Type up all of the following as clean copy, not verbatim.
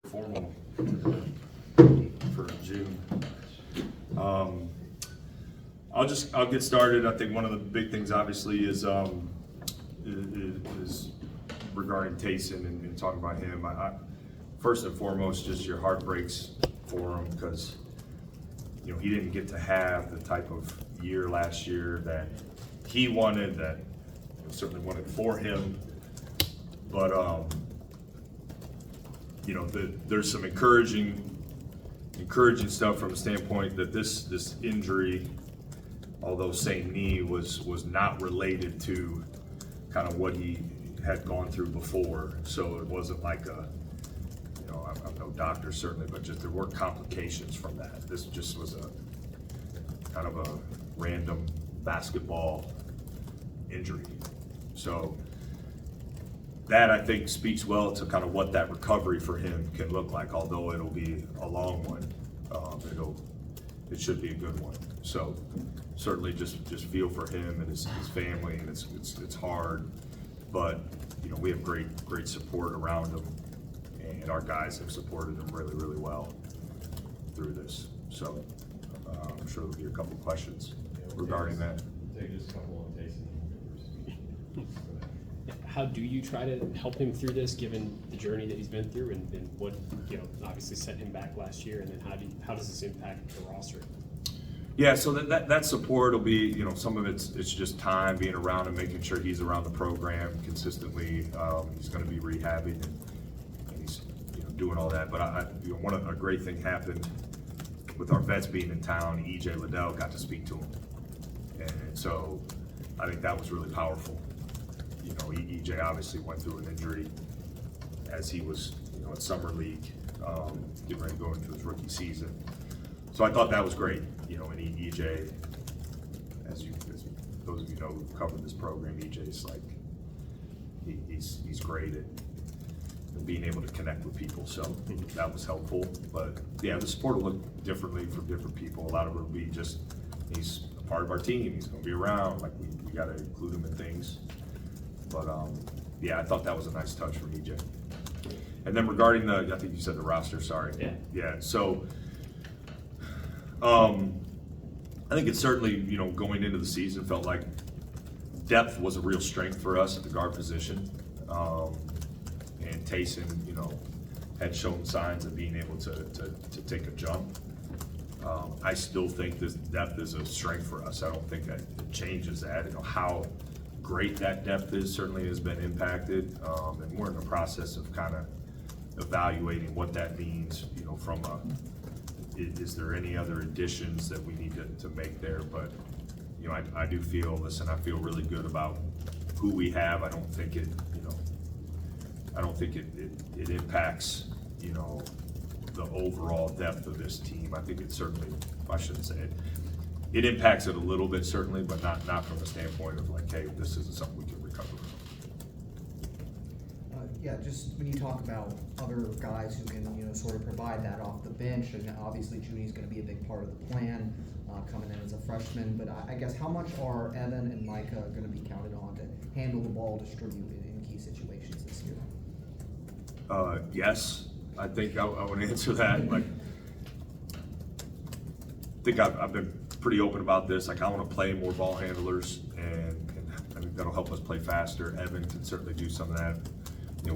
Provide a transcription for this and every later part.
formal for June. I'll get started. I think one of the big things obviously is regarding Taison and talking about him. First and foremost, just your heart breaks for him because he didn't get to have the type of year last year that he wanted, that certainly wanted for him. But there's some encouraging stuff from the standpoint that this injury, although saying knee, was not related to kind of what he had gone through before. So it wasn't like I'm no doctor certainly, but just there were complications from that. This just was a kind of a random basketball injury. So that, I think, speaks well to kind of what that recovery for him can look like. Although it'll be a long one, it should be a good one. So certainly just feel for him and his family, and it's hard, but we have great support around him, and our guys have supported him really well through this. So I'm sure there'll be a couple of questions regarding that. Take just a couple on Taison. How do you try to help him through this, given the journey that he's been through, and what obviously set him back last year, and then how does this impact the roster? Yeah, so that support will be, some of it's just time, being around and making sure he's around the program consistently. He's going to be rehabbing and he's doing all that. But a great thing happened with our vets being in town. EJ Liddell got to speak to him, and so I think that was really powerful. EJ obviously went through an injury as he was in summer league, getting ready to go into his rookie season. So I thought that was great. And EJ, as those of you know who've covered this program, EJ's like he's great at being able to connect with people. So that was helpful. But yeah, the support will look differently for different people. A lot of it will be just he's a part of our team. He's going to be around. Like we got to include him in things. But yeah, I thought that was a nice touch from EJ. And then regarding I think you said the roster. Sorry. Yeah. So. I think it's certainly, going into the season felt like depth was a real strength for us at the guard position. And Taison, had shown signs of being able to take a jump. I still think this depth is a strength for us. I don't think that it changes that. How great that depth is certainly has been impacted. And we're in the process of kind of evaluating what that means, from is there any other additions that we need to make there? But I do feel really good about who we have. I don't think it impacts the overall depth of this team. I think it certainly, I shouldn't say it. It impacts it a little bit certainly, but not from the standpoint of like, hey, this isn't something we can recover from. Yeah, just when you talk about other guys who can, sort of provide that off the bench, and obviously Junie's going to be a big part of the plan coming in as a freshman, but I guess how much are Evan and Micah going to be counted on to handle the ball, distribute in key situations this year? Yes, I think I want to answer that. Like, I think I've been pretty open about this. Like, I want to play more ball handlers, and I think that'll help us play faster. Evan can certainly do some of that.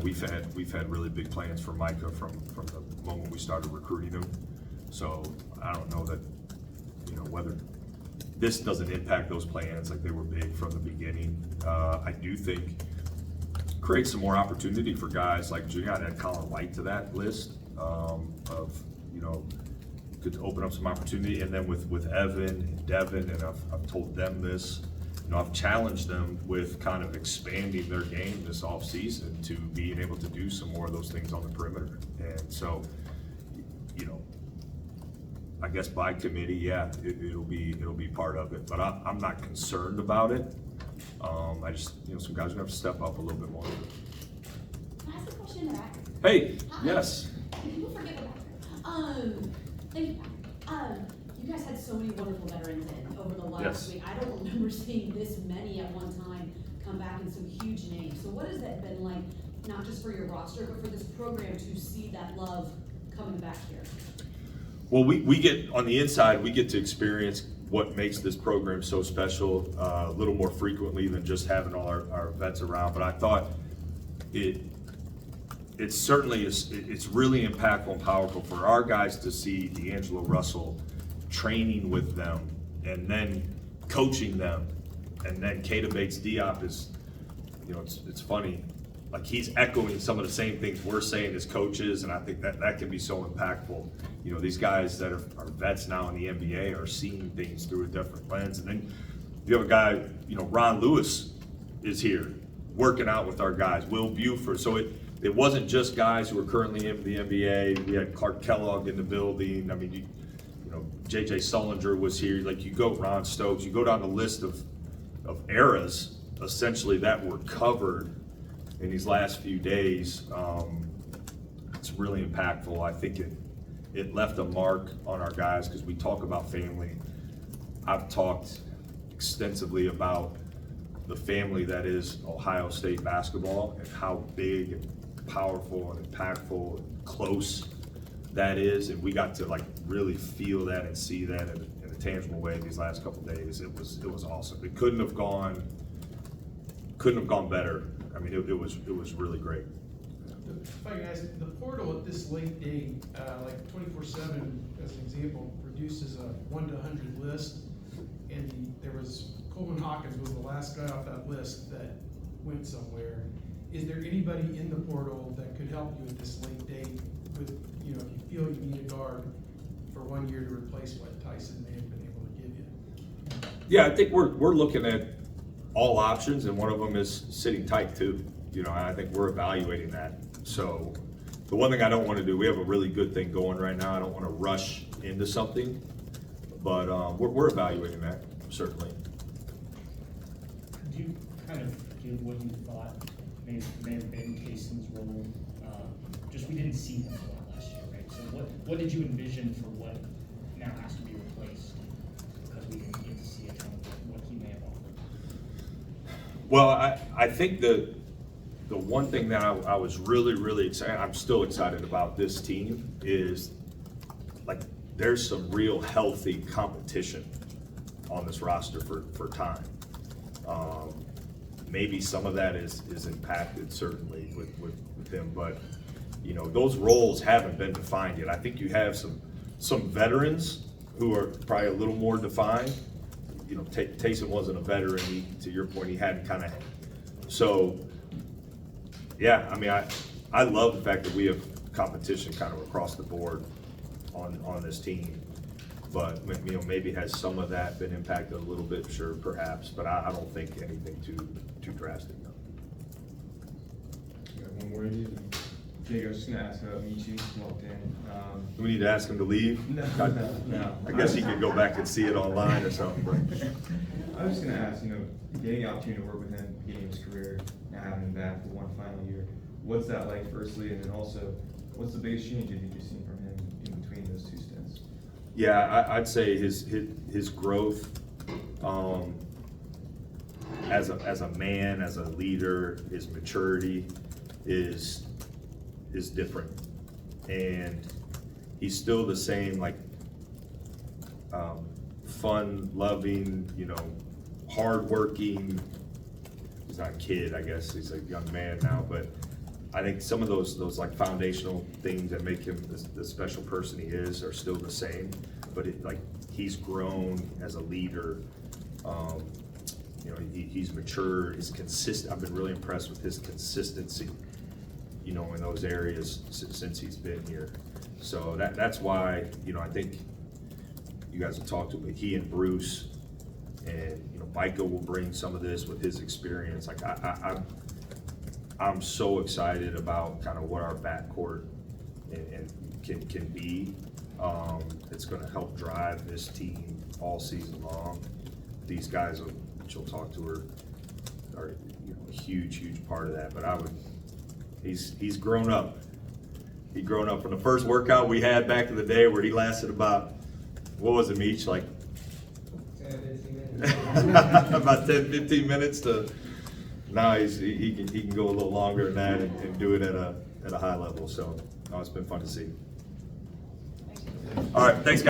We've had really big plans for Micah from the moment we started recruiting him. So I don't know that whether this doesn't impact those plans, like they were big from the beginning. I do think create some more opportunity for guys like Junior. I'd add Colin White to that list could open up some opportunity. And then with Evan and Devin, and I've told them this. I've challenged them with kind of expanding their game this offseason to being able to do some more of those things on the perimeter. And so, I guess by committee, yeah, it'll be part of it. But I'm not concerned about it. I just, some guys are gonna have to step up a little bit more. Can I ask a question in the back? Hey, Hi. yes. People forget about that. Thank you. You guys had so many wonderful veterans in over the last week. I don't remember seeing this many at one time come back in some huge names. So what has that been like not just for your roster, but for this program to see that love coming back here? Well, we get, on the inside, we get to experience what makes this program so special a little more frequently than just having all our vets around. But I thought it certainly is, it's really impactful and powerful for our guys to see D'Angelo Russell training with them and then coaching them. And then Keita Bates-Diop is, you know, it's funny, like he's echoing some of the same things we're saying as coaches, and I think that can be so impactful. You know, these guys that are vets now in the NBA are seeing things through a different lens. And then you have a guy, you know, Ron Lewis is here working out with our guys, Will Buford. So it wasn't just guys who are currently in the NBA. We had Clark Kellogg in the building. I mean, you know, JJ Sullinger was here. Like, you go Ron Stokes, you go down the list of eras essentially that were covered in these last few days. It's really impactful. I think it left a mark on our guys because we talk about family. I've talked extensively about the family that is Ohio State basketball and how big and powerful and impactful and close that is, and we got to like really feel that and see that in a tangible way these last couple of days. It was awesome. It couldn't have gone better. I mean, it was really great. If I can ask, the portal at this late date, like 24/7, as an example, produces a 1 to 100 list, and there was Coleman Hawkins was the last guy off that list that went somewhere. Is there anybody in the portal that could help you at this late date with, you know, if you feel you need a guard for 1 year to replace what Tyson may have been able to give you? Yeah, I think we're looking at all options, and one of them is sitting tight too. You know, I think we're evaluating that. So the one thing I don't want to do, we have a really good thing going right now. I don't want to rush into something, but we're evaluating that, certainly. Could you kind of give what you thought may have been Taison's role? Just we didn't see him a lot last year, right? So what did you envision for what now has to be replaced? Because we didn't get to see a ton of what he may have offered. Well, I think the one thing that I was really excited, I'm still excited about this team is like there's some real healthy competition on this roster for time. Maybe some of that is impacted certainly with him, but you know, those roles haven't been defined yet. I think you have some veterans who are probably a little more defined. You know, Taison wasn't a veteran, to your point, he hadn't kind of, so yeah, I mean, I love the fact that we have competition kind of across the board on this team. But, you know, maybe has some of that been impacted a little bit, sure, perhaps, but I don't think anything too drastic, no. Got one more you. Jake, I was just gonna ask about Michi, walked in. Do we need to ask him to leave? No. I guess he could go back and see it online or something, but. I was just gonna ask, you know, getting the opportunity to work with him, beginning of his career, now having him back for one final year, what's that like firstly, and then also, what's the biggest change you think you've seen from him in between those two stints? Yeah, I'd say his growth as a man, as a leader, his maturity is different, and he's still the same, like fun, loving, you know, hardworking. He's not a kid, I guess. He's a young man now, but I think some of those like foundational things that make him the special person he is are still the same, but he's grown as a leader. You know, he's mature, he's consistent. I've been really impressed with his consistency, you know, in those areas since he's been here. So that's why, you know, I think you guys have talked to him, he and Bruce, and you know, Micah will bring some of this with his experience. Like I'm so excited about kind of what our backcourt and can be. It's going to help drive this team all season long. These guys, which you'll talk to, are you know, a huge part of that. But he's grown up. He's grown up from the first workout we had back in the day where he lasted about, what was it, Meech, like 10, 15 minutes. about 10, 15 minutes to now he can go a little longer than that and do it at a high level. So, no, it's been fun to see. All right, thanks, guys.